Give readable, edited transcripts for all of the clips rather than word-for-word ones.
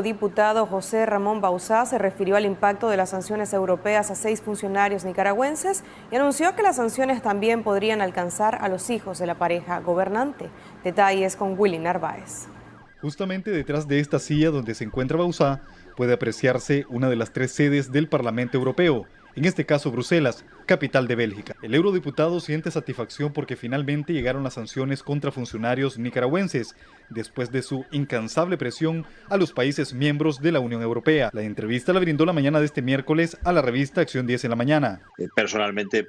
El diputado José Ramón Bauzá se refirió al impacto de las sanciones europeas a 6 funcionarios nicaragüenses y anunció que las sanciones también podrían alcanzar a los hijos de la pareja gobernante. Detalles con Willy Narváez. Justamente detrás de esta silla donde se encuentra Bauzá puede apreciarse una de las 3 sedes del Parlamento Europeo, en este caso Bruselas, capital de Bélgica. El eurodiputado siente satisfacción porque finalmente llegaron las sanciones contra funcionarios nicaragüenses, después de su incansable presión a los países miembros de la Unión Europea. La entrevista la brindó la mañana de este miércoles a la revista Acción 10 en la mañana. Personalmente,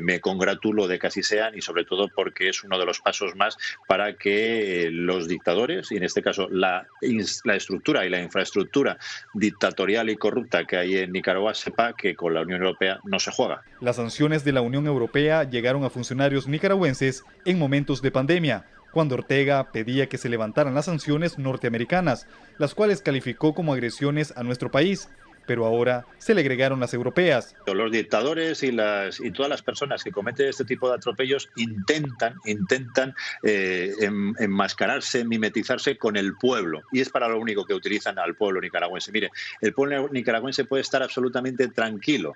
me congratulo de que así sean y sobre todo porque es uno de los pasos más para que los dictadores, y en este caso la estructura y la infraestructura dictatorial y corrupta que hay en Nicaragua, sepa que con la Unión Europea no se juega. Las sanciones de la Unión Europea llegaron a funcionarios nicaragüenses en momentos de pandemia, cuando Ortega pedía que se levantaran las sanciones norteamericanas, las cuales calificó como agresiones a nuestro país. Pero ahora se le agregaron las europeas. Los dictadores y todas las personas que cometen este tipo de atropellos intentan enmascararse, mimetizarse con el pueblo. Y es para lo único que utilizan al pueblo nicaragüense. Mire, el pueblo nicaragüense puede estar absolutamente tranquilo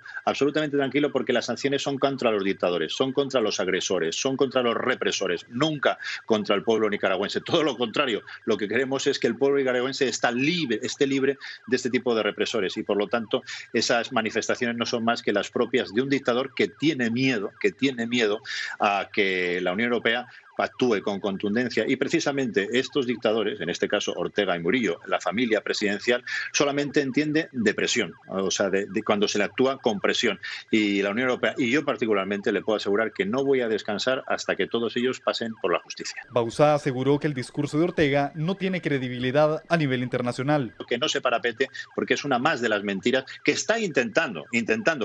porque las sanciones son contra los dictadores, son contra los agresores, son contra los represores, nunca contra el pueblo nicaragüense. Todo lo contrario, lo que queremos es que el pueblo nicaragüense esté libre de este tipo de represores y por lo tanto esas manifestaciones no son más que las propias de un dictador que tiene miedo a que la Unión Europea actúe con contundencia y precisamente estos dictadores, en este caso Ortega y Murillo, la familia presidencial, solamente entiende de presión, o sea, de cuando se le actúa con presión. Y la Unión Europea, y yo particularmente le puedo asegurar que no voy a descansar hasta que todos ellos pasen por la justicia. Bauzá aseguró que el discurso de Ortega no tiene credibilidad a nivel internacional. Que no se parapete porque es una más de las mentiras que está intentando,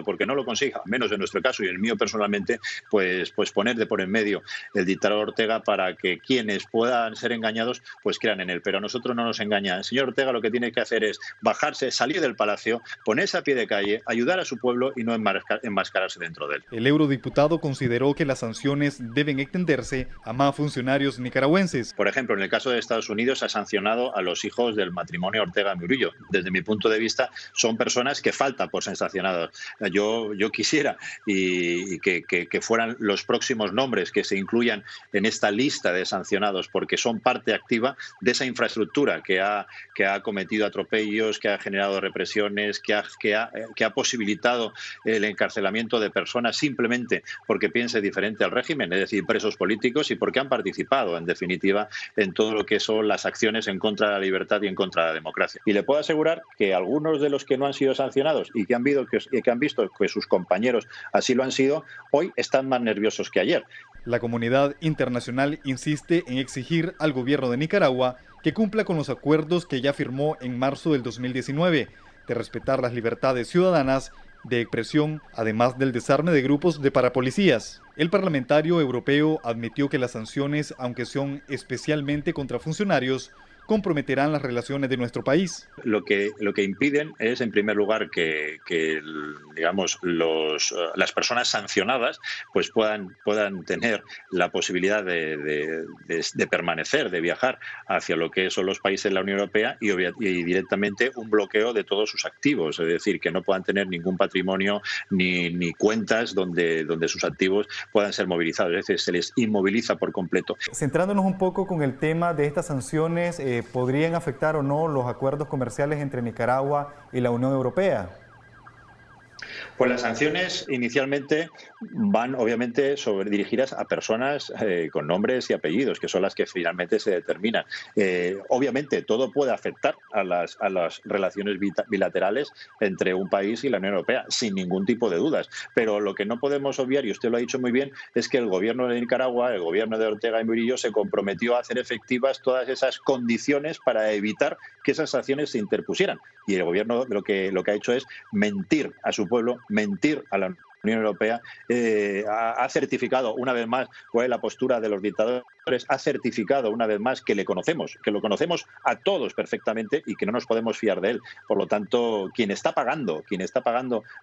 porque no lo consiga, menos en nuestro caso y en el mío personalmente, pues poner de por en medio el dictador Ortega para que quienes puedan ser engañados pues crean en él, pero a nosotros no nos engaña. El señor Ortega lo que tiene que hacer es bajarse, salir del palacio, ponerse a pie de calle, ayudar a su pueblo y no enmascararse dentro de él. El eurodiputado consideró que las sanciones deben extenderse a más funcionarios nicaragüenses. Por ejemplo, en el caso de Estados Unidos ha sancionado a los hijos del matrimonio Ortega-Murillo. Desde mi punto de vista son personas que faltan por ser sancionadas. Yo quisiera y que fueran los próximos nombres que se incluyan en esta lista de sancionados porque son parte activa de esa infraestructura que ha cometido atropellos, que ha generado represiones, que ha posibilitado el encarcelamiento de personas simplemente porque piense diferente al régimen, es decir, presos políticos y porque han participado, en definitiva, en todo lo que son las acciones en contra de la libertad y en contra de la democracia. Y le puedo asegurar que algunos de los que no han sido sancionados y que han visto que sus compañeros así lo han sido, hoy están más nerviosos que ayer. La comunidad internacional insiste en exigir al gobierno de Nicaragua que cumpla con los acuerdos que ya firmó en marzo del 2019, de respetar las libertades ciudadanas de expresión, además del desarme de grupos de parapolicías. El parlamentario europeo admitió que las sanciones, aunque son especialmente contra funcionarios, comprometerán las relaciones de nuestro país. Lo que impiden es, en primer lugar, que digamos, las personas sancionadas pues puedan tener la posibilidad de permanecer, de viajar hacia lo que son los países de la Unión Europea y directamente un bloqueo de todos sus activos, es decir, que no puedan tener ningún patrimonio ni cuentas donde sus activos puedan ser movilizados, es decir, se les inmoviliza por completo. Centrándonos un poco con el tema de estas sanciones, ¿podrían afectar o no los acuerdos comerciales entre Nicaragua y la Unión Europea? Pues las sanciones inicialmente van obviamente dirigidas a personas con nombres y apellidos, que son las que finalmente se determinan. Obviamente todo puede afectar a las relaciones bilaterales entre un país y la Unión Europea, sin ningún tipo de dudas. Pero lo que no podemos obviar, y usted lo ha dicho muy bien, es que el gobierno de Nicaragua, el gobierno de Ortega y Murillo, se comprometió a hacer efectivas todas esas condiciones para evitar que esas sanciones se interpusieran. Y el gobierno lo que ha hecho es mentir a su pueblo, mentir a la Unión Europea, ha certificado una vez más cuál es la postura de los dictadores ha certificado una vez más que le conocemos, que lo conocemos a todos perfectamente y que no nos podemos fiar de él. Por lo tanto, quien está pagando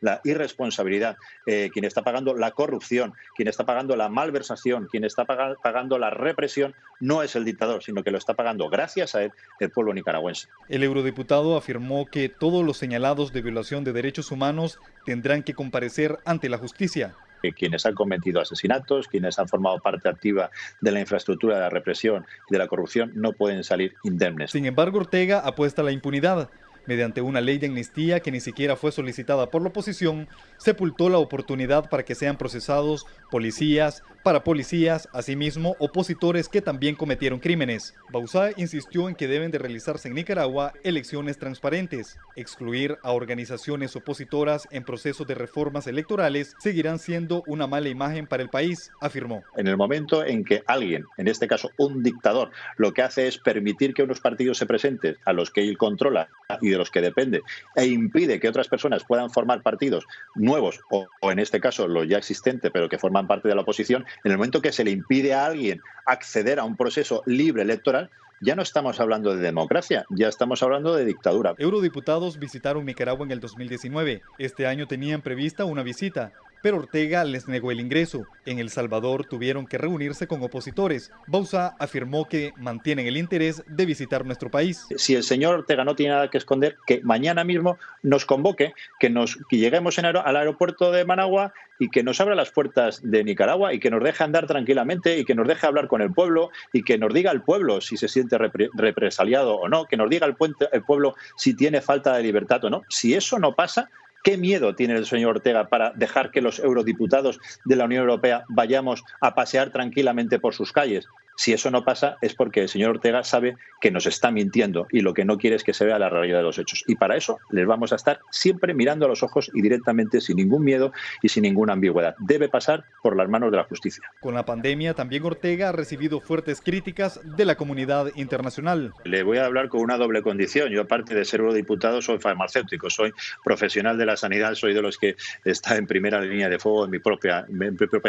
la irresponsabilidad, quien está pagando la corrupción, quien está pagando la malversación, quien está pagando la represión, no es el dictador, sino que lo está pagando, gracias a él, el pueblo nicaragüense. El eurodiputado afirmó que todos los señalados de violación de derechos humanos tendrán que comparecer ante la justicia. Que quienes han cometido asesinatos, quienes han formado parte activa de la infraestructura de la represión y de la corrupción, no pueden salir indemnes. Sin embargo, Ortega apuesta a la impunidad. Mediante una ley de amnistía que ni siquiera fue solicitada por la oposición, sepultó la oportunidad para que sean procesados policías, parapolicías, asimismo opositores que también cometieron crímenes. Bauzá insistió en que deben de realizarse en Nicaragua elecciones transparentes. Excluir a organizaciones opositoras en procesos de reformas electorales seguirán siendo una mala imagen para el país, afirmó. En el momento en que alguien, en este caso un dictador, lo que hace es permitir que unos partidos se presenten a los que él controla y de los que depende, e impide que otras personas puedan formar partidos nuevos o en este caso los ya existentes pero que forman parte de la oposición, en el momento que se le impide a alguien acceder a un proceso libre electoral, ya no estamos hablando de democracia, ya estamos hablando de dictadura. Eurodiputados visitaron Nicaragua en el 2019. Este año tenían prevista una visita, pero Ortega les negó el ingreso. En El Salvador tuvieron que reunirse con opositores. Bauzá afirmó que mantienen el interés de visitar nuestro país. Si el señor Ortega no tiene nada que esconder, que mañana mismo nos convoque, que lleguemos al aeropuerto de Managua y que nos abra las puertas de Nicaragua y que nos deje andar tranquilamente y que nos deje hablar con el pueblo y que nos diga el pueblo si se siente represaliado o no, que nos diga el pueblo si tiene falta de libertad o no. Si eso no pasa, ¿qué miedo tiene el señor Ortega para dejar que los eurodiputados de la Unión Europea vayamos a pasear tranquilamente por sus calles? Si eso no pasa es porque el señor Ortega sabe que nos está mintiendo y lo que no quiere es que se vea la realidad de los hechos. Y para eso les vamos a estar siempre mirando a los ojos y directamente, sin ningún miedo y sin ninguna ambigüedad. Debe pasar por las manos de la justicia. Con la pandemia, también Ortega ha recibido fuertes críticas de la comunidad internacional. Le voy a hablar con una doble condición. Yo, aparte de ser eurodiputado, soy farmacéutico, soy profesional de la sanidad, soy de los que está en primera línea de fuego en mi propia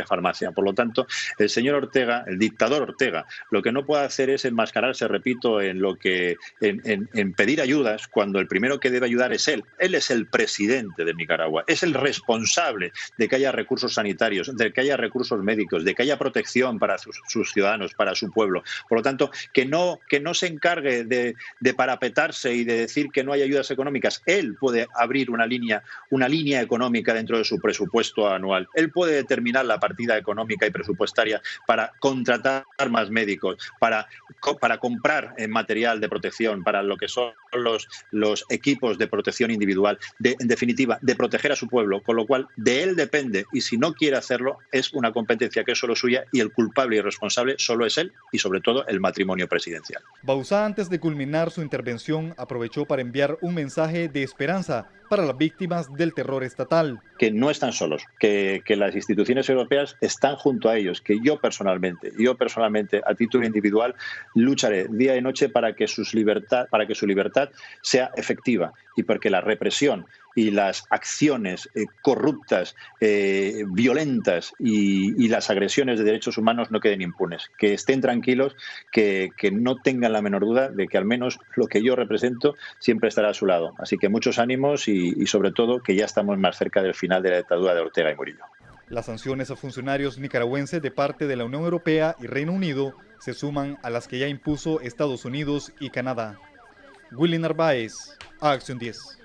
farmacia. Por lo tanto, el señor Ortega, el dictador Ortega, lo que no puede hacer es enmascararse, repito, en pedir ayudas cuando el primero que debe ayudar es él. Él es el presidente de Nicaragua, es el responsable de que haya recursos sanitarios, de que haya recursos médicos, de que haya protección para sus ciudadanos, para su pueblo. Por lo tanto, que no se encargue de parapetarse y de decir que no hay ayudas económicas. Él puede abrir una línea económica dentro de su presupuesto anual. Él puede determinar la partida económica y presupuestaria para contratar más médicos, para comprar material de protección, para lo que son los equipos de protección individual, en definitiva, de proteger a su pueblo, con lo cual de él depende, y si no quiere hacerlo, es una competencia que es solo suya y el culpable y responsable solo es él y sobre todo el matrimonio presidencial. Bauzá, antes de culminar su intervención, aprovechó para enviar un mensaje de esperanza para las víctimas del terror estatal. Que no están solos, que las instituciones europeas están junto a ellos, que yo personalmente, a título individual, lucharé día y noche para que su libertad sea efectiva y porque la represión y las acciones corruptas, violentas y las agresiones de derechos humanos no queden impunes. Que estén tranquilos, que no tengan la menor duda de que al menos lo que yo represento siempre estará a su lado. Así que muchos ánimos y sobre todo que ya estamos más cerca del final de la dictadura de Ortega y Murillo. Las sanciones a funcionarios nicaragüenses de parte de la Unión Europea y Reino Unido se suman a las que ya impuso Estados Unidos y Canadá. Willy Narváez, Acción 10.